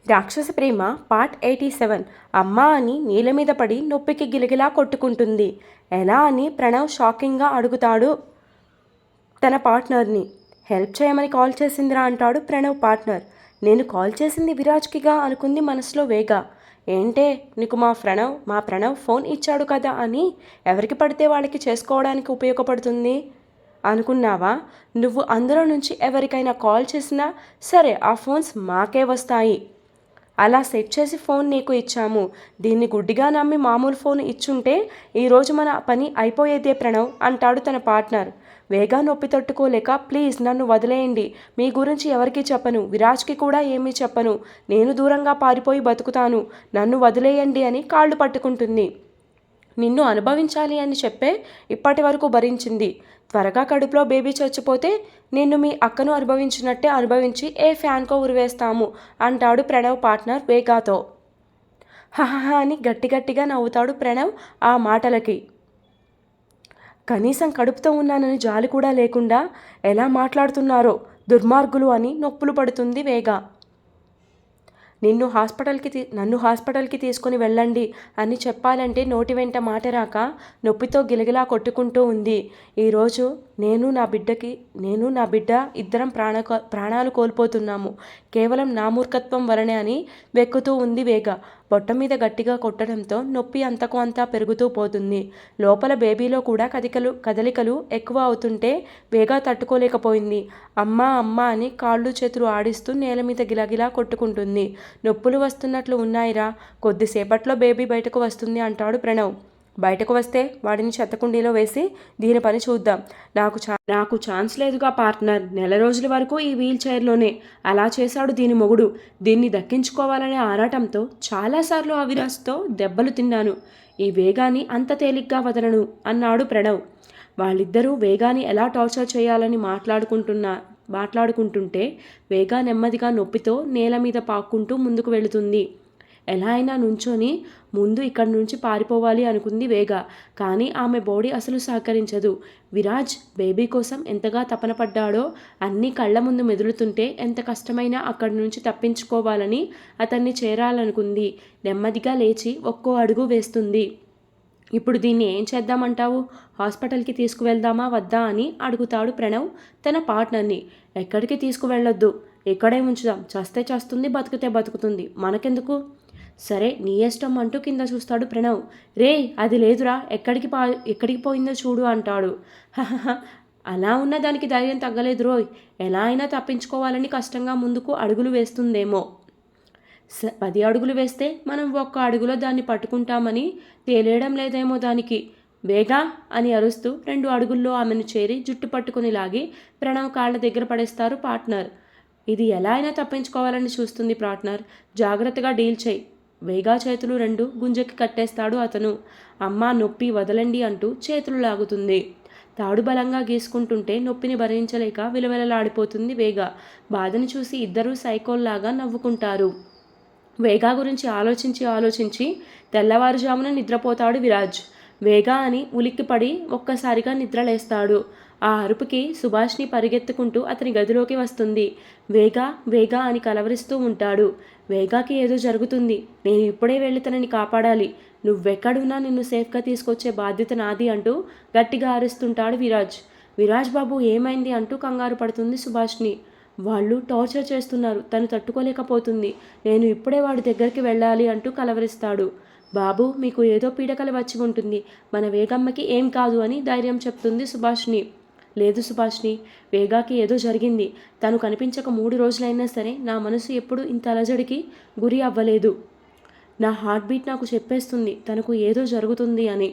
రాక్షస ప్రేమ పార్ట్ 87. అమ్మ అని నేల మీద పడి నొప్పికి గిలగిలా కొట్టుకుంటుంది. ఎలా అని ప్రణవ్ షాకింగ్గా అడుగుతాడు తన పార్ట్నర్ని. హెల్ప్ చేయమని కాల్ చేసిందిరా అంటాడు ప్రణవ్ పార్ట్నర్. నేను కాల్ చేసింది విరాజ్కిగా అనుకుంది మనసులో వేగ. ఏంటే నీకు మా ప్రణవ్ ఫోన్ ఇచ్చాడు కదా అని ఎవరికి పడితే వాళ్ళకి చేసుకోవడానికి ఉపయోగపడుతుంది అనుకున్నావా? నువ్వు అందులో నుంచి ఎవరికైనా కాల్ చేసినా సరే ఆ ఫోన్స్ మాకే వస్తాయి. అలా సెట్ చేసి ఫోన్ నీకు ఇచ్చాము. దీన్ని గుడ్డిగా నమ్మి మామూలు ఫోన్ ఇచ్చుంటే ఈరోజు మన పని అయిపోయేదే ప్రణవ్ అంటాడు తన పార్ట్నర్. వేగా నొప్పి తట్టుకోలేక ప్లీజ్ నన్ను వదిలేయండి, మీ గురించి ఎవరికీ చెప్పను, విరాజ్కి కూడా ఏమీ చెప్పను, నేను దూరంగా పారిపోయి బతుకుతాను, నన్ను వదిలేయండి అని కాళ్ళు పట్టుకుంటుంది. నిన్ను అనుభవించాలి అని చెప్పే ఇప్పటి వరకు భరించింది. త్వరగా కడుపులో బేబీ చచ్చిపోతే నిన్ను మీ అక్కను అనుభవించినట్టే అనుభవించి ఏ ఫ్యాన్కో ఉరివేస్తాము అంటాడు ప్రణవ్ పార్ట్నర్ వేగాతో. హహహ అని గట్టిగా నవ్వుతాడు ప్రణవ్ ఆ మాటలకి. కనీసం కడుపుతో ఉన్నానని జాలి కూడా లేకుండా ఎలా మాట్లాడుతున్నారో దుర్మార్గులు అని నొప్పులు పడుతుంది వేగ. నన్ను హాస్పిటల్కి తీసుకుని వెళ్ళండి అని చెప్పాలంటే నోటి వెంట మాట రాక నొప్పితో గిలగిలా కొట్టుకుంటూ ఉంది. ఈరోజు నేను నా బిడ్డ ఇద్దరం ప్రాణాలు కోల్పోతున్నాము కేవలం నా మూర్ఖత్వం వలనే అని వెక్కుతూ ఉంది వేగ. పొట్ట మీద గట్టిగా కొట్టడంతో నొప్పి అంతకు అంతా పెరుగుతూ పోతుంది. లోపల బేబీలో కూడా కదలికలు ఎక్కువ అవుతుంటే వేగ తట్టుకోలేకపోయింది. అమ్మా అమ్మా అని కాళ్ళు చేతులు ఆడిస్తూ నేల మీద గిలగిలా కొట్టుకుంటుంది. నొప్పులు వస్తున్నట్లు ఉన్నాయిరా, కొద్దిసేపట్లో బేబీ బయటకు వస్తుంది అంటాడు ప్రణవ్. బయటకు వస్తే వాడిని చెత్తకుండీలో వేసి దీని పని చూద్దాం. నాకు ఛాన్స్ లేదుగా పార్ట్నర్, నెల రోజుల వరకు ఈ వీల్ చైర్లోనే. అలా చేశాడు దీని మొగుడు. దీన్ని దక్కించుకోవాలనే ఆరాటంతో చాలాసార్లు అవిరాజ్తో దెబ్బలు తిన్నాను. ఈ వేగాన్ని అంత తేలిగ్గా వదలను అన్నాడు ప్రణవ్. వాళ్ళిద్దరూ వేగాన్ని ఎలా టార్చర్ చేయాలని మాట్లాడుకుంటుంటే వేగా నెమ్మదిగా నొప్పితో నేల మీద పాక్కుంటూ ముందుకు వెళుతుంది. ఎలా అయినా నుంచొని ముందు ఇక్కడి నుంచి పారిపోవాలి అనుకుంది వేగ. కానీ ఆమె బాడీ అసలు సహకరించదు. విరాజ్ బేబీ కోసం ఎంతగా తపన పడ్డాడో అన్నీ కళ్ళ ముందు మెదులుతుంటే ఎంత కష్టమైనా అక్కడి నుంచి తప్పించుకోవాలని అతన్ని చేరాలనుకుంది. నెమ్మదిగా లేచి ఒక్కో అడుగు వేస్తుంది. ఇప్పుడు దీన్ని ఏం చేద్దామంటావు? హాస్పిటల్కి తీసుకువెళ్దామా వద్దా అని అడుగుతాడు ప్రణవ్ తన పార్ట్నర్ని. ఎక్కడికి తీసుకువెళ్ళొద్దు, ఇక్కడే ఉంచుదాం. చస్తే చస్తుంది, బతుకుతే బతుకుతుంది, మనకెందుకు? సరే నీ ఇష్టం అంటూ కింద చూస్తాడు ప్రణవ్. రే అది లేదురా, ఎక్కడికి పోయిందో చూడు అంటాడు. హహహ అలా ఉన్న దానికి ధైర్యం తగ్గలేదు రోయ్. ఎలా అయినా తప్పించుకోవాలని కష్టంగా ముందుకు అడుగులు వేస్తుందేమో. 10 అడుగులు వేస్తే మనం 1 అడుగులో దాన్ని పట్టుకుంటామని తేలేయడం లేదేమో దానికి. వేగా అని అరుస్తూ 2 అడుగుల్లో ఆమెను చేరి జుట్టు పట్టుకుని లాగి ప్రణవ్ కాళ్ళ దగ్గర పడేస్తారు పార్ట్నర్. ఇది ఎలా అయినా తప్పించుకోవాలని చూస్తుంది పార్ట్నర్, జాగ్రత్తగా డీల్ చేయి. వేగా చేతులు 2 గుంజకి కట్టేస్తాడు అతను. అమ్మా నొప్పి వదలండి అంటూ చేతులు లాగుతుంది. తాడు బలంగా గీసుకుంటుంటే నొప్పిని భరించలేక విలవిలలాడిపోతుంది వేగ. బాధను చూసి ఇద్దరూ సైకోల్లాగా నవ్వుకుంటారు. వేగా గురించి ఆలోచించి తెల్లవారుజామున నిద్రపోతాడు విరాజ్. వేగా అని ఉలిక్కిపడి ఒక్కసారిగా నిద్రలేస్తాడు. ఆ అరుపుకి సుభాష్ని పరిగెత్తుకుంటూ అతని గదిలోకి వస్తుంది. వేగా అని కలవరిస్తూ ఉంటాడు. వేగాకి ఏదో జరుగుతుంది, నేను ఇప్పుడే వెళ్ళి తనని కాపాడాలి, నువ్వెక్కడున్నా నిన్ను సేఫ్గా తీసుకొచ్చే బాధ్యత నాది అంటూ గట్టిగా అరుస్తుంటాడు విరాజ్. విరాజ్ బాబు ఏమైంది అంటూ కంగారు పడుతుంది సుభాష్ని. వాళ్ళు టార్చర్ చేస్తున్నారు, తను తట్టుకోలేకపోతుంది, నేను ఇప్పుడే వాడి దగ్గరికి వెళ్ళాలి అంటూ కలవరిస్తాడు. బాబు మీకు ఏదో పీడకల వచ్చి ఉంటుంది, మన వేగమ్మకి ఏం కాదు అని ధైర్యం చెప్తుంది సుభాష్ని. లేదు సుభాష్ని, వేగాకి ఏదో జరిగింది, తను కనిపించక 3 రోజులైనా సరే నా మనసు ఎప్పుడు ఇంత అలజడికి గురి అవ్వలేదు. నా హార్ట్ బీట్ నాకు చెప్పేస్తుంది తనకు ఏదో జరుగుతుంది అని.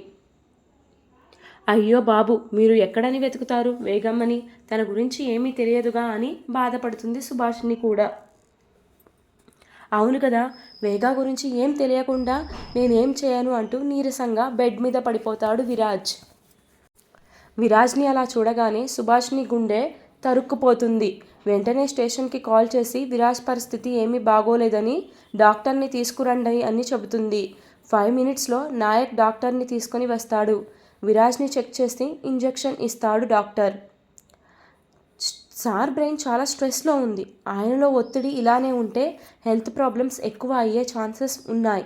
అయ్యో బాబు మీరు ఎక్కడని వెతుకుతారు వేగమ్మని, తన గురించి ఏమీ తెలియదుగా అని బాధపడుతుంది సుభాషిణి కూడా. అవును కదా, వేగా గురించి ఏం తెలియకుండా నేనేం చేయను అంటూ నీరసంగా బెడ్ మీద పడిపోతాడు విరాజ్. విరాజ్ని అలా చూడగానే సుభాష్ని గుండె తరుక్కుపోతుంది. వెంటనే స్టేషన్కి కాల్ చేసి విరాజ్ పరిస్థితి ఏమీ బాగోలేదని డాక్టర్ని తీసుకురండి అని చెబుతుంది. 5 మినిట్స్లో నాయక్ డాక్టర్ని తీసుకొని వస్తాడు. విరాజ్ని చెక్ చేసి ఇంజెక్షన్ ఇస్తాడు డాక్టర్. సార్ బ్రెయిన్ చాలా స్ట్రెస్లో ఉంది. ఆయనలో ఒత్తిడి ఇలానే ఉంటే హెల్త్ ప్రాబ్లమ్స్ ఎక్కువ అయ్యే ఛాన్సెస్ ఉన్నాయి.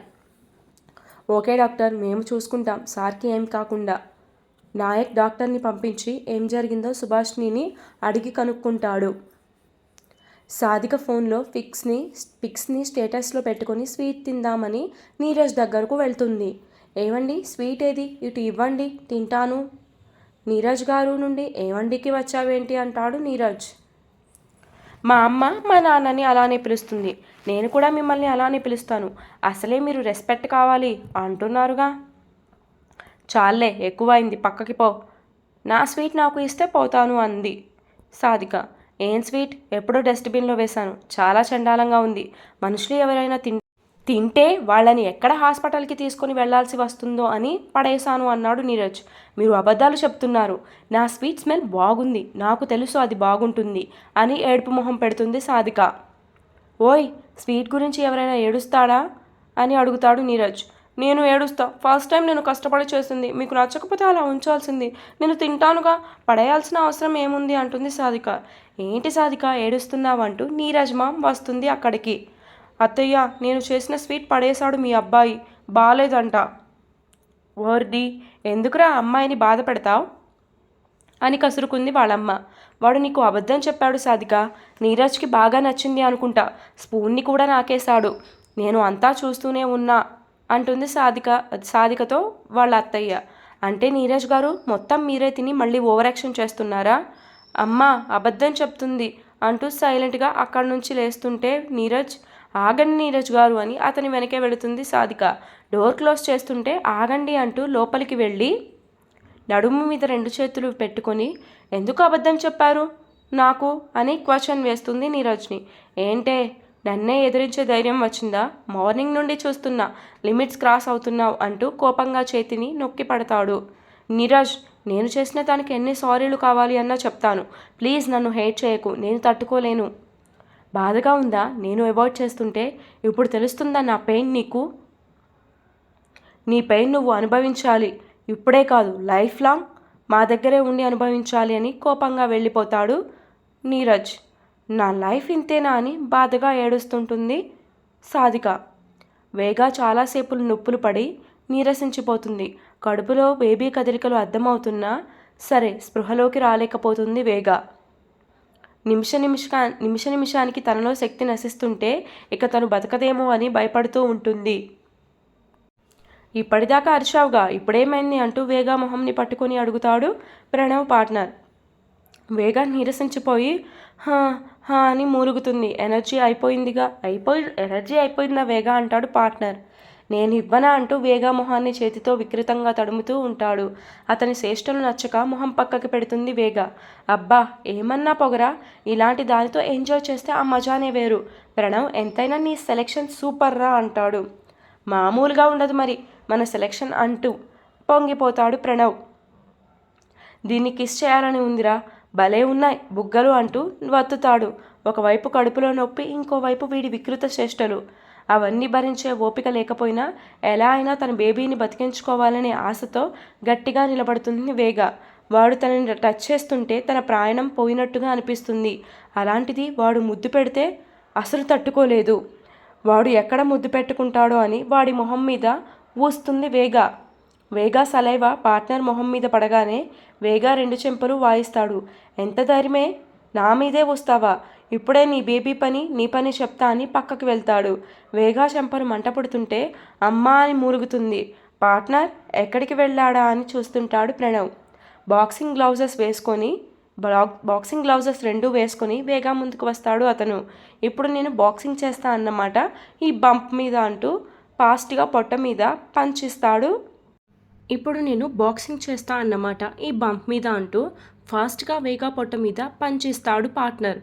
ఓకే డాక్టర్, మేము చూసుకుంటాం సార్కి ఏం కాకుండా. నాయక్ డాక్టర్ని పంపించి ఏం జరిగిందో సుభాష్ని అడిగి కనుక్కుంటాడు. సాధిక ఫోన్లో పిక్స్ని స్టేటస్లో పెట్టుకొని స్వీట్ తిందామని నీరజ్ దగ్గరకు వెళ్తుంది. ఏవండి స్వీట్ ఏది, ఇటు ఇవ్వండి తింటాను. నీరజ్ గారు నుండి ఏవండికి వచ్చావేంటి అంటాడు నీరజ్. మా అమ్మ మా నాన్నని అలానే పిలుస్తుంది, నేను కూడా మిమ్మల్ని అలానే పిలుస్తాను. అసలే మీరు రెస్పెక్ట్ కావాలి అంటున్నారుగా. చాలే ఎక్కువైంది, పక్కకి పో. నా స్వీట్ నాకు ఇస్తే పోతాను అంది సాధిక. ఏం స్వీట్, ఎప్పుడో డస్ట్బిన్లో వేశాను, చాలా చండాలంగా ఉంది. మనుషులు ఎవరైనా తింటే వాళ్ళని ఎక్కడ హాస్పిటల్కి తీసుకొని వెళ్లాల్సి వస్తుందో అని పడేశాను అన్నాడు నీరజ్. మీరు అబద్ధాలు చెప్తున్నారు. నా స్వీట్ స్మెల్ బాగుంది, నాకు తెలుసు అది బాగుంటుంది అని ఏడుపు మొహం పెడుతుంది సాధిక. ఓయ్, స్వీట్ గురించి ఎవరైనా ఏడుస్తాడా అని అడుగుతాడు నీరజ్. నేను ఏడుస్తా, ఫస్ట్ టైం నేను కష్టపడి చేసింది, మీకు నచ్చకపోతే అలా ఉంచాల్సింది, నేను తింటానుగా, పడేయాల్సిన అవసరం ఏముంది అంటుంది సాధిక. ఏంటి సాధిక ఏడుస్తున్నావంటూ నీరజ్ మామ్ వస్తుంది అక్కడికి. అత్తయ్య, నేను చేసిన స్వీట్ పడేశాడు మీ అబ్బాయి, బాలేదంట. ఓర్ది, ఎందుకురా అమ్మాయిని బాధ పెడతావు అని కసురుకుంది వాళ్ళమ్మ. వాడు నీకు అబద్ధం చెప్పాడు సాధిక, నీరజ్కి బాగా నచ్చింది అనుకుంటా, స్పూన్ని కూడా నాకేశాడు, నేను అంతా చూస్తూనే ఉన్నా అంటుంది సాధికతో వాళ్ళ అత్తయ్య. అంటే నీరజ్ గారు మొత్తం మీరే తిని మళ్ళీ ఓవర్ యాక్షన్ చేస్తున్నారా? అమ్మ అబద్ధం చెప్తుంది అంటూ సైలెంట్గా అక్కడి నుంచి లేస్తుంటే నీరజ్, ఆగండి నీరజ్ గారు అని అతని వెనకే వెళుతుంది సాధిక. డోర్ క్లోజ్ చేస్తుంటే ఆగండి అంటూ లోపలికి వెళ్ళి నడుము మీద 2 చేతులు పెట్టుకొని ఎందుకు అబద్ధం చెప్పారు నాకు అని క్వశ్చన్ వేస్తుంది నీరజ్ని. ఏంటే, నన్నే ఎదిరించే ధైర్యం వచ్చిందా? మార్నింగ్ నుండి చూస్తున్నా, లిమిట్స్ క్రాస్ అవుతున్నావు అంటూ కోపంగా చేతిని నొక్కి పడతాడు. నీరజ్, నేను చేసిన దానికి ఎన్ని సారీలు కావాలి అన్నా చెప్తాను, ప్లీజ్ నన్ను హేట్ చేయకు, నేను తట్టుకోలేను. బాధగా ఉందా నేను అవాయిడ్ చేస్తుంటే? ఇప్పుడు తెలుస్తుందా నా పెయిన్ నీకు? నీ పెయిన్ నువ్వు అనుభవించాలి, ఇప్పుడే కాదు లైఫ్ లాంగ్ మా దగ్గరే ఉండి అనుభవించాలి అని కోపంగా వెళ్ళిపోతాడు నీరజ్. నా లైఫ్ ఇంతేనా అని బాధగా ఏడుస్తుంటుంది సాధిక. వేగా చాలాసేపు నొప్పులు పడి నీరసించిపోతుంది. కడుపులో బేబీ కదలికలు అర్థమవుతున్నా సరే స్పృహలోకి రాలేకపోతుంది వేగా. నిమిషానికి తనలో శక్తి నశిస్తుంటే ఇక తను బతకదేమో అని భయపడుతూ ఉంటుంది. ఇప్పటిదాకా అరిచావుగా, ఇప్పుడేమైంది అంటూ వేగా మొహంని పట్టుకొని అడుగుతాడు ప్రణవ్ పార్ట్నర్. వేగా నీరసించిపోయి హా హా అని మూలుగుతుంది. ఎనర్జీ అయిపోయిందా వేగా అంటాడు పార్ట్నర్. నేను ఇవ్వనా అంటూ వేగా మొహాన్ని చేతితో వికృతంగా తడుముతూ ఉంటాడు. అతని చేష్టలు నచ్చక మొహం పక్కకి పెడుతుంది వేగా. అబ్బా ఏమన్నా పొగరా, ఇలాంటి దానితో ఎంజాయ్ చేస్తే ఆ మజానే వేరు. ప్రణవ్, ఎంతైనా నీ సెలెక్షన్ సూపర్ రా అంటాడు. మామూలుగా ఉండదు మరి మన సెలెక్షన్ అంటూ పొంగిపోతాడు ప్రణవ్. దీన్ని కిస్ చేయాలని ఉందిరా, భలే ఉన్నాయి బుగ్గలు అంటూ వత్తుతాడు. ఒకవైపు కడుపులో నొప్పి, ఇంకోవైపు వీడి వికృత చేష్టలు. అవన్నీ భరించే ఓపిక లేకపోయినా ఎలా అయినా తన బేబీని బతికించుకోవాలనే ఆశతో గట్టిగా నిలబడుతుంది వేగా. వాడు తనని టచ్ చేస్తుంటే తన ప్రాణం పోయినట్టుగా అనిపిస్తుంది. అలాంటిది వాడు ముద్దు పెడితే అసలు తట్టుకోలేదు. వాడు ఎక్కడ ముద్దు పెట్టుకుంటాడో అని వాడి మొహం మీద ఊస్తుంది వేగా. వేగా సలైవా పార్ట్నర్ మొహం మీద పడగానే వేగా 2 చెంపలు వాయిస్తాడు. ఎంత ధైర్యమే, నా మీదే వస్తావా? ఇప్పుడే నీ బేబీ పని నీ పని చెప్తా అని పక్కకు వెళ్తాడు. వేగా చెంపలు మంట పుడుతుంటే అమ్మా అని మూలుగుతుంది. పార్ట్నర్ ఎక్కడికి వెళ్ళాడా అని చూస్తుంటాడు ప్రణవ్. బాక్సింగ్ గ్లౌజెస్ 2 వేసుకొని వేగా ముందుకు వస్తాడు అతను. ఇప్పుడు నేను బాక్సింగ్ చేస్తా అన్నమాట ఈ బంప్ మీద అంటూ ఫాస్ట్గా పొట్ట మీద పంచిస్తాడు. ఇప్పుడు నేను బాక్సింగ్ చేస్తా అన్నమాట ఈ బంప్ మీద అంటూ ఫాస్ట్గా వేగా పొట్ట మీద పంచిస్తాడు పార్ట్నర్.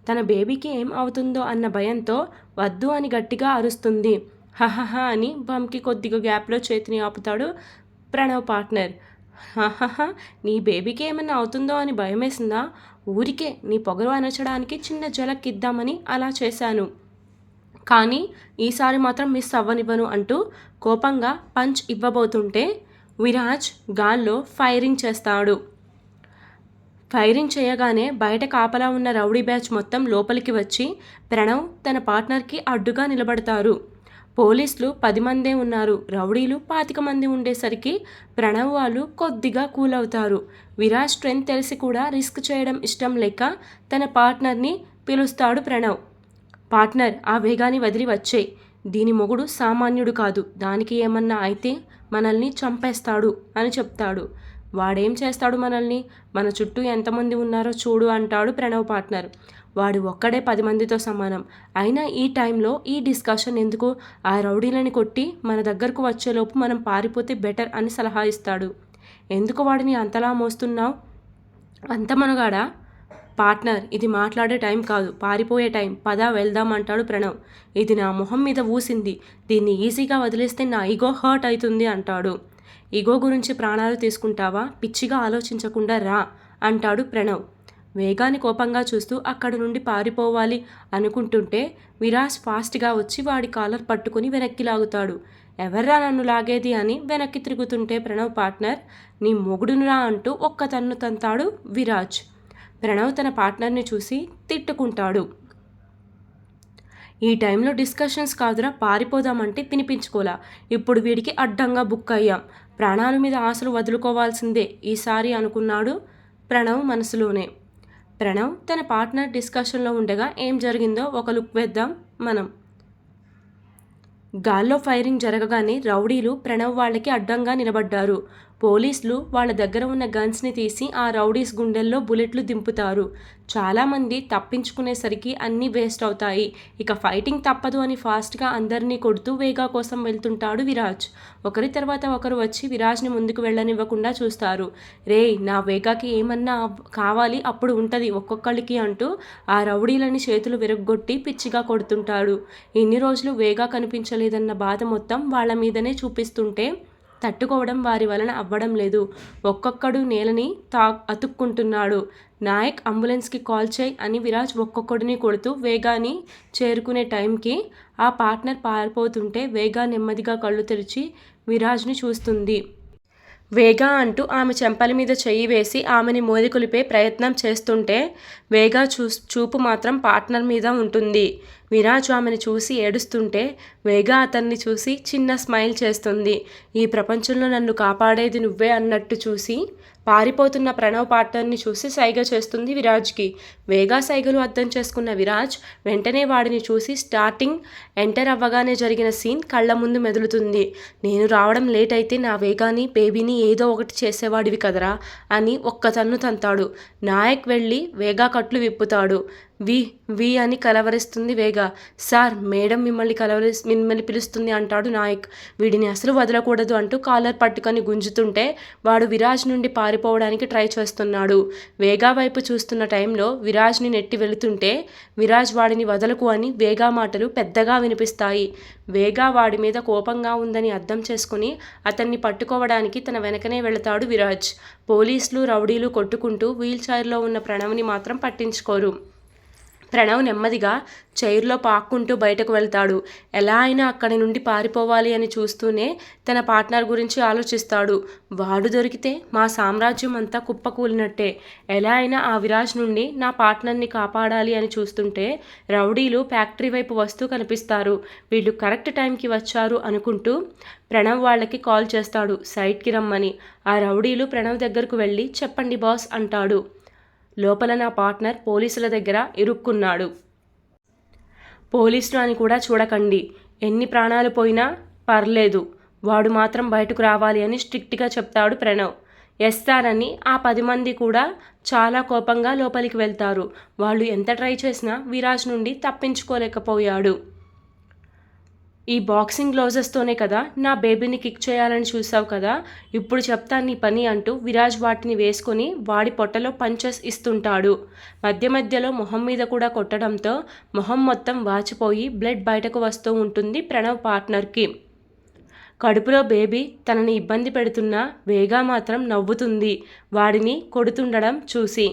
తన బేబీకి ఏం అవుతుందో అన్న భయంతో వద్దు అని గట్టిగా అరుస్తుంది. హహహ అని బంప్కి కొద్దిగా గ్యాప్లో చేతిని ఆపుతాడు ప్రణవ్ పార్ట్నర్. హహహ, నీ బేబీకి ఏమన్నా అవుతుందో అని భయమేసిందా? ఊరికే నీ పొగరు అనచడానికి చిన్న జలక్ ఇద్దామని అలా చేశాను, కానీ ఈసారి మాత్రం మిస్ అవ్వనివ్వను అంటూ కోపంగా పంచ్ ఇవ్వబోతుంటే విరాజ్ గాల్లో ఫైరింగ్ చేస్తాడు. ఫైరింగ్ చేయగానే బయట కాపలా ఉన్న రౌడీ బ్యాచ్ మొత్తం లోపలికి వచ్చి ప్రణవ్ తన పార్ట్నర్కి అడ్డుగా నిలబడతారు. పోలీసులు 10 మందే ఉన్నారు. రౌడీలు 25 మంది ఉండేసరికి ప్రణవ్ వాళ్ళు కొద్దిగా కూల్ అవుతారు. విరాజ్ స్ట్రెంత్ తెలిసి కూడా రిస్క్ చేయడం ఇష్టం లేక తన పార్ట్నర్ని పిలుస్తాడు ప్రణవ్. పార్ట్నర్, ఆ వేగాన్ని వదిలి వచ్చేయ్. దీని మొగుడు సామాన్యుడు కాదు. దానికి ఏమన్నా అయితే మనల్ని చంపేస్తాడు అని చెప్తాడు. వాడేం చేస్తాడు మనల్ని? మన చుట్టూ ఎంతమంది ఉన్నారో చూడు అంటాడు ప్రణవ్ పార్ట్నర్. వాడు ఒక్కడే 10 మందితో సమానం. అయినా ఈ టైంలో ఈ డిస్కషన్ ఎందుకు? ఆ రౌడీలని కొట్టి మన దగ్గరకు వచ్చేలోపు మనం పారిపోతే బెటర్ అని సలహా ఇస్తాడు. ఎందుకు వాడిని అంతలా మోస్తున్నావు? అంత మనగాడా? పార్ట్నర్, ఇది మాట్లాడే టైం కాదు, పారిపోయే టైం. పద వెళ్దాం అంటాడు ప్రణవ్. ఇది నా మొహం మీద ఊసింది. దీన్ని ఈజీగా వదిలేస్తే నా ఈగో హర్ట్ అవుతుంది అంటాడు. ఈగో గురించి ప్రాణాలు తీసుకుంటావా? పిచ్చిగా ఆలోచించకుండా రా అంటాడు ప్రణవ్. వేగాన్ని కోపంగా చూస్తూ అక్కడి నుండి పారిపోవాలి అనుకుంటుంటే విరాజ్ ఫాస్ట్గా వచ్చి వాడి కాలర్ పట్టుకుని వెనక్కి లాగుతాడు. ఎవర్రా నన్ను లాగేది అని వెనక్కి తిరుగుతుంటే ప్రణవ్ పార్ట్నర్, నీ మొగుడునురా అంటూ ఒక్క తన్ను తంతాడు విరాజ్. ప్రణవ్ తన పార్ట్నర్ని చూసి తిట్టుకుంటాడు. ఈ టైంలో డిస్కషన్స్ కాదురా, పారిపోదామంటే వినిపించుకోలా. ఇప్పుడు వీడికి అడ్డంగా బుక్ అయ్యాం. ప్రాణాల మీద ఆశలు వదులుకోవాల్సిందే ఈసారి అనుకున్నాడు ప్రణవ్ మనసులోనే. ప్రణవ్ తన పార్ట్నర్ డిస్కషన్లో ఉండగా ఏం జరిగిందో ఒక లుక్ వేద్దాం మనం. గాల్లో ఫైరింగ్ జరగగానే రౌడీలు ప్రణవ్ వాళ్ళకి అడ్డంగా నిలబడ్డారు. పోలీసులు వాళ్ళ దగ్గర ఉన్న గన్స్ని తీసి ఆ రౌడీస్ గుండెల్లో బుల్లెట్లు దింపుతారు. చాలామంది తప్పించుకునేసరికి అన్నీ వేస్ట్ అవుతాయి. ఇక ఫైటింగ్ తప్పదు అని ఫాస్ట్గా అందరినీ కొడుతూ వేగా కోసం వెళ్తుంటాడు విరాజ్. ఒకరి తర్వాత ఒకరు వచ్చి విరాజ్ని ముందుకు వెళ్ళనివ్వకుండా చూస్తారు. రేయ్, నా వేగాకి ఏమన్నా కావాలి అప్పుడు ఉంటుంది ఒక్కొక్కళ్ళకి అంటూ ఆ రౌడీలని చేతులు విరగ్గొట్టి పిచ్చిగా కొడుతుంటాడు. ఇన్ని రోజులు వేగా కనిపించలేదన్న బాధ మొత్తం వాళ్ళ మీదనే చూపిస్తుంటే తట్టుకోవడం వారి వలన అవ్వడం లేదు. ఒక్కొక్కడు నేలని అతుక్కుంటున్నాడు. నాయక్ అంబులెన్స్కి కాల్ చేయి అని విరాజ్ ఒక్కొక్కడిని కొడుతూ వేగాని చేరుకునే టైంకి ఆ పార్ట్నర్ పారిపోతుంటే వేగా నెమ్మదిగా కళ్ళు తెరిచి విరాజ్ని చూస్తుంది. వేగా అంటూ ఆమె చెంపల మీద చెయ్యి వేసి ఆమెని మోదికొలిపే ప్రయత్నం చేస్తుంటే వేగా చూపు మాత్రం పార్ట్నర్ మీద ఉంటుంది. విరాజ్ ఆమెను చూసి ఏడుస్తుంటే వేగా అతన్ని చూసి చిన్న స్మైల్ చేస్తుంది. ఈ ప్రపంచంలో నన్ను కాపాడేది నువ్వే అన్నట్టు చూసి పారిపోతున్న ప్రణవ్ పార్ట్నర్ని చూసి సైగ చేస్తుంది విరాజ్కి. వేగా సైగలు అర్థం చేసుకున్న విరాజ్ వెంటనే వాడిని చూసి స్టార్టింగ్ ఎంటర్ అవ్వగానే జరిగిన సీన్ కళ్ళ ముందు మెదులుతుంది. నేను రావడం లేట్ అయితే నా వేగాని బేబీని ఏదో ఒకటి చేసేవాడివి కదరా అని ఒక్క తన్ను తంతాడు. నాయక్ వెళ్ళి వేగా కట్లు విప్పుతాడు. వి అని కలవరిస్తుంది వేగా. సార్, మేడం మిమ్మల్ని పిలుస్తుంది అంటాడు నాయక్. వీడిని అసలు వదలకూడదు అంటూ కాలర్ పట్టుకొని గుంజుతుంటే వాడు విరాజ్ నుండి పారిపోవడానికి ట్రై చేస్తున్నాడు. వేగా వైపు చూస్తున్న టైంలో విరాజ్ని నెట్టి వెళుతుంటే విరాజ్ వాడిని వదలకు అని వేగా మాటలు పెద్దగా వినిపిస్తాయి. వేగా వాడి మీద కోపంగా ఉందని అర్థం చేసుకుని అతన్ని పట్టుకోవడానికి తన వెనకనే వెళతాడు విరాజ్. పోలీసులు రౌడీలు కొట్టుకుంటూ వీల్ చైర్లో ఉన్న ప్రణవ్ని మాత్రం పట్టించుకోరు. ప్రణవ్ నెమ్మదిగా చైర్లో పాక్కుంటూ బయటకు వెళ్తాడు. ఎలా అయినా అక్కడి నుండి పారిపోవాలి అని చూస్తూనే తన పార్ట్నర్ గురించి ఆలోచిస్తాడు. వాడు దొరికితే మా సామ్రాజ్యం అంతా కుప్పకూలినట్టే. ఎలా అయినా ఆ విరాజ్ నుండి నా పార్ట్నర్ని కాపాడాలి అని చూస్తుంటే రౌడీలు ఫ్యాక్టరీ వైపు వస్తూ కనిపిస్తారు. వీళ్ళు కరెక్ట్ టైంకి వచ్చారు అనుకుంటూ ప్రణవ్ వాళ్ళకి కాల్ చేస్తాడు సైట్కి రమ్మని. ఆ రౌడీలు ప్రణవ్ దగ్గరకు వెళ్ళి చెప్పండి బాస్ అంటాడు. లోపల నా పార్ట్నర్ పోలీసుల దగ్గర ఇరుక్కున్నాడు. పోలీసులు అని కూడా చూడకండి, ఎన్ని ప్రాణాలు పోయినా పర్లేదు, వాడు మాత్రం బయటకు రావాలి అని స్ట్రిక్ట్గా చెప్తాడు ప్రణవ్. ఎస్ సార్ అని ఆ 10 మంది కూడా చాలా కోపంగా లోపలికి వెళ్తారు. వాళ్ళు ఎంత ట్రై చేసినా విరాజ్ నుండి తప్పించుకోలేకపోయాడు. ఈ బాక్సింగ్ గ్లౌజెస్తోనే కదా నా బేబీని కిక్ చేయాలని చూసావు కదా, ఇప్పుడు చెప్తాను నీ పని అంటూ విరాజ్ వాటిని వేసుకొని వాడి పొట్టలో పంచెస్ ఇస్తుంటాడు. మధ్య మధ్యలో మొహం మీద కూడా కొట్టడంతో మొహం మొత్తం వాచిపోయి బ్లడ్ బయటకు వస్తూ ఉంటుంది ప్రణవ్ పార్ట్నర్కి. కడుపులో బేబీ తనని ఇబ్బంది పెడుతున్నా వేగా మాత్రం నవ్వుతుంది వాడిని కొడుతుండడం చూసి.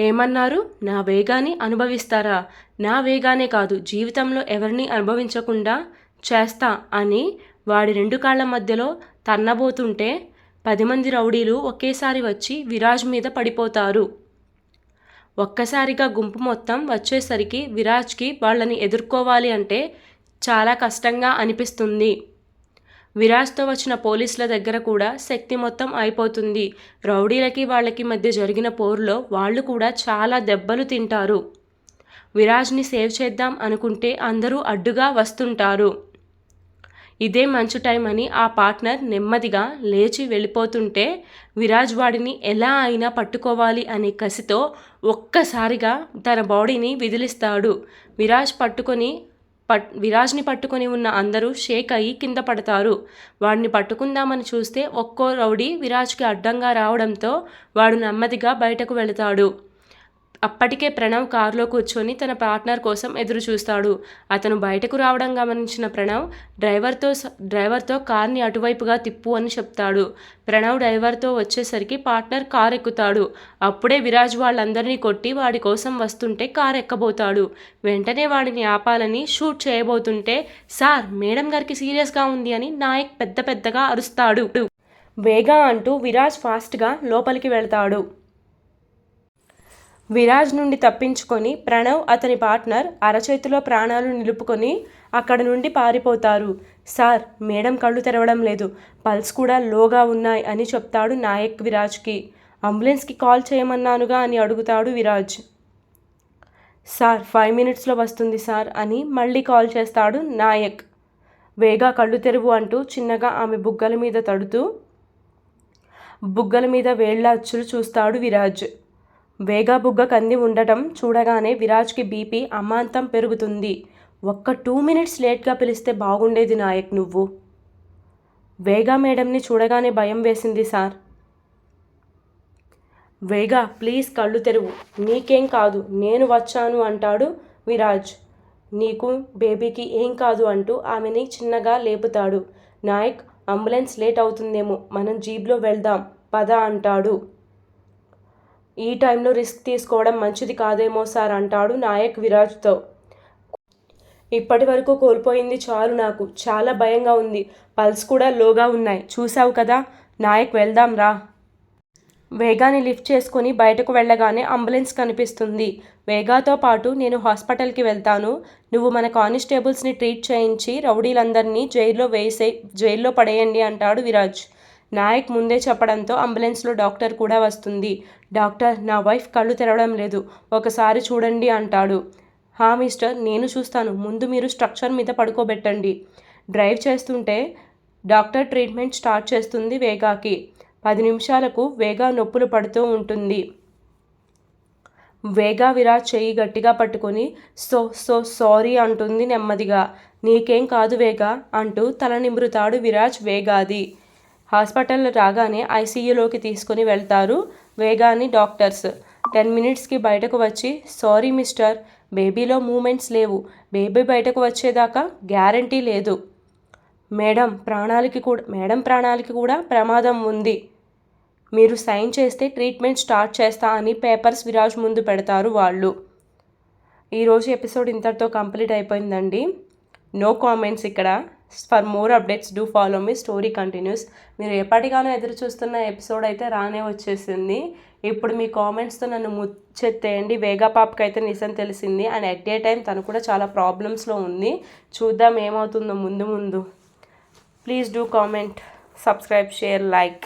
ఏమన్నారు? నా వేగాన్ని అనుభవిస్తారా? నా వేగానే కాదు, జీవితంలో ఎవరిని అనుభవించకుండా చేస్తా అని వాడి 2 కాళ్ళ మధ్యలో తన్నబోతుంటే 10 మంది రౌడీలు ఒకేసారి వచ్చి విరాజ్ మీద పడిపోతారు. ఒక్కసారిగా గుంపు మొత్తం వచ్చేసరికి విరాజ్కి వాళ్ళని ఎదుర్కోవాలి అంటే చాలా కష్టంగా అనిపిస్తుంది. విరాజ్తో వచ్చిన పోలీసుల దగ్గర కూడా శక్తి మొత్తం అయిపోతుంది. రౌడీలకి వాళ్ళకి మధ్య జరిగిన పోరులో వాళ్ళు కూడా చాలా దెబ్బలు తింటారు. విరాజ్ని సేవ్ చేద్దాం అనుకుంటే అందరూ అడ్డుగా వస్తుంటారు. ఇదే మంచు టైం అని ఆ పార్ట్నర్ నెమ్మదిగా లేచి వెళ్ళిపోతుంటే విరాజ్ వాడిని ఎలా అయినా పట్టుకోవాలి అనే కసితో ఒక్కసారిగా తన బాడీని విదిలిస్తాడు. విరాజ్ని పట్టుకొని ఉన్న అందరూ షేక్ అయ్యి కింద పడతారు. వాడిని పట్టుకుందామని చూస్తే ఒక్కో రౌడీ విరాజ్కి అడ్డంగా రావడంతో వాడు నెమ్మదిగా బయటకు వెళతాడు. అప్పటికే ప్రణవ్ కారులో కూర్చొని తన పార్ట్నర్ కోసం ఎదురు చూస్తాడు. అతను బయటకు రావడం గమనించిన ప్రణవ్ డ్రైవర్తో కార్ని అటువైపుగా తిప్పు అని చెప్తాడు. ప్రణవ్ డ్రైవర్తో వచ్చేసరికి పార్ట్నర్ కారు ఎక్కుతాడు. అప్పుడే విరాజ్ వాళ్ళందరినీ కొట్టి వాడి కోసం వస్తుంటే కారు ఎక్కబోతాడు. వెంటనే వాడిని ఆపాలని షూట్ చేయబోతుంటే సార్ మేడం గారికి సీరియస్గా ఉంది అని నాయక్ పెద్దగా అరుస్తాడు. వేగా అంటూ విరాజ్ ఫాస్ట్గా లోపలికి వెళ్తాడు. విరాజ్ నుండి తప్పించుకొని ప్రణవ్ అతని పార్ట్నర్ అరచేతిలో ప్రాణాలు నిలుపుకొని అక్కడి నుండి పారిపోతారు. సార్ మేడం కళ్ళు తెరవడం లేదు, పల్స్ కూడా లోగా ఉన్నాయి అని చెప్తాడు నాయక్ విరాజ్కి. అంబులెన్స్కి కాల్ చేయమన్నానుగా అని అడుగుతాడు విరాజ్. సార్ 5 మినిట్స్లో వస్తుంది సార్ అని మళ్ళీ కాల్ చేస్తాడు నాయక్. వేగా కళ్ళు తెరువు అంటూ చిన్నగా ఆమె బుగ్గల మీద తడుతూ బుగ్గల మీద వేళ్ల అచ్చులు చూస్తాడు విరాజ్. వేగా బుగ్గ కంది ఉండటం చూడగానే విరాజ్కి బీపీ అమాంతం పెరుగుతుంది. ఒక్క 2 మినిట్స్ లేట్గా పిలిస్తే బాగుండేది నాయక్ నువ్వు. వేగా మేడంని చూడగానే భయం వేసింది సార్. వేగా ప్లీజ్ కళ్ళు తెరువు, నీకేం కాదు నేను వచ్చాను అంటాడు విరాజ్. నీకు బేబీకి ఏం కాదు అంటూ ఆమెని చిన్నగా లేపుతాడు. నాయక్ అంబులెన్స్ లేట్ అవుతుందేమో, మనం జీప్లో వెళ్దాం పద అంటాడు. ఈ టైంలో రిస్క్ తీసుకోవడం మంచిది కాదేమో సార్ అంటాడు నాయక్ విరాజ్తో. ఇప్పటి వరకు కోల్పోయింది చాలు, నాకు చాలా భయంగా ఉంది, పల్స్ కూడా లోగా ఉన్నాయి, చూసావు కదా. నాయక్ వెళ్దాం రా. వేగాని లిఫ్ట్ చేసుకొని బయటకు వెళ్ళగానే అంబులెన్స్ కనిపిస్తుంది. వేగాతో పాటు నేను హాస్పిటల్కి వెళ్తాను, నువ్వు మన కానిస్టేబుల్స్ని ట్రీట్ చేయించి రౌడీలందరినీ జైల్లో పడేయండి అంటాడు విరాజ్. నాయక్ ముందే చెప్పడంతో అంబులెన్స్లో డాక్టర్ కూడా వస్తుంది. డాక్టర్ నా వైఫ్ కళ్ళు తెరవడం లేదు, ఒకసారి చూడండి అంటాడు. హా మిస్టర్ నేను చూస్తాను, ముందు మీరు స్ట్రక్చర్ మీద పడుకోబెట్టండి. డ్రైవ్ చేస్తుంటే డాక్టర్ ట్రీట్మెంట్ స్టార్ట్ చేస్తుంది వేగాకి. 10 నిమిషాలకు వేగా నొప్పులు పడుతూ ఉంటుంది. వేగా విరాజ్ చెయ్యి గట్టిగా పట్టుకొని సారీ అంటుంది నెమ్మదిగా. నీకేం కాదు వేగా అంటూ తల నిమురుతాడు విరాజ్ వేగాది. హాస్పిటల్ రాగానే ఐసీయూలోకి తీసుకుని వెళ్తారు వేగాని డాక్టర్స్. 10 మినిట్స్కి బయటకు వచ్చి సారీ మిస్టర్, బేబీలో మూమెంట్స్ లేవు, బేబీ బయటకు వచ్చేదాకా గ్యారంటీ లేదు. మేడం ప్రాణాలకి కూడా ప్రమాదం ఉంది, మీరు సైన్ చేస్తే ట్రీట్మెంట్ స్టార్ట్ చేస్తా అని పేపర్స్ విరాజ్ ముందు పెడతారు వాళ్ళు. ఈరోజు ఎపిసోడ్ ఇంతటితో కంప్లీట్ అయిపోయిందండి. నో కామెంట్స్ ఇక్కడ. For more updates do follow me, story continuous. మీరు ఎప్పటిగానో ఎదురు చూస్తున్న ఎపిసోడ్ అయితే రానే వచ్చేసింది. ఇప్పుడు మీ కామెంట్స్తో నన్ను ముచ్చెత్తేయండి. వేగా పాపకి అయితే నిజం తెలిసింది అండ్ ఎట్ ఏ టైం తను కూడా చాలా ప్రాబ్లమ్స్లో ఉంది. చూద్దాం ఏమవుతుందో ముందు. Please do comment, subscribe, share, like.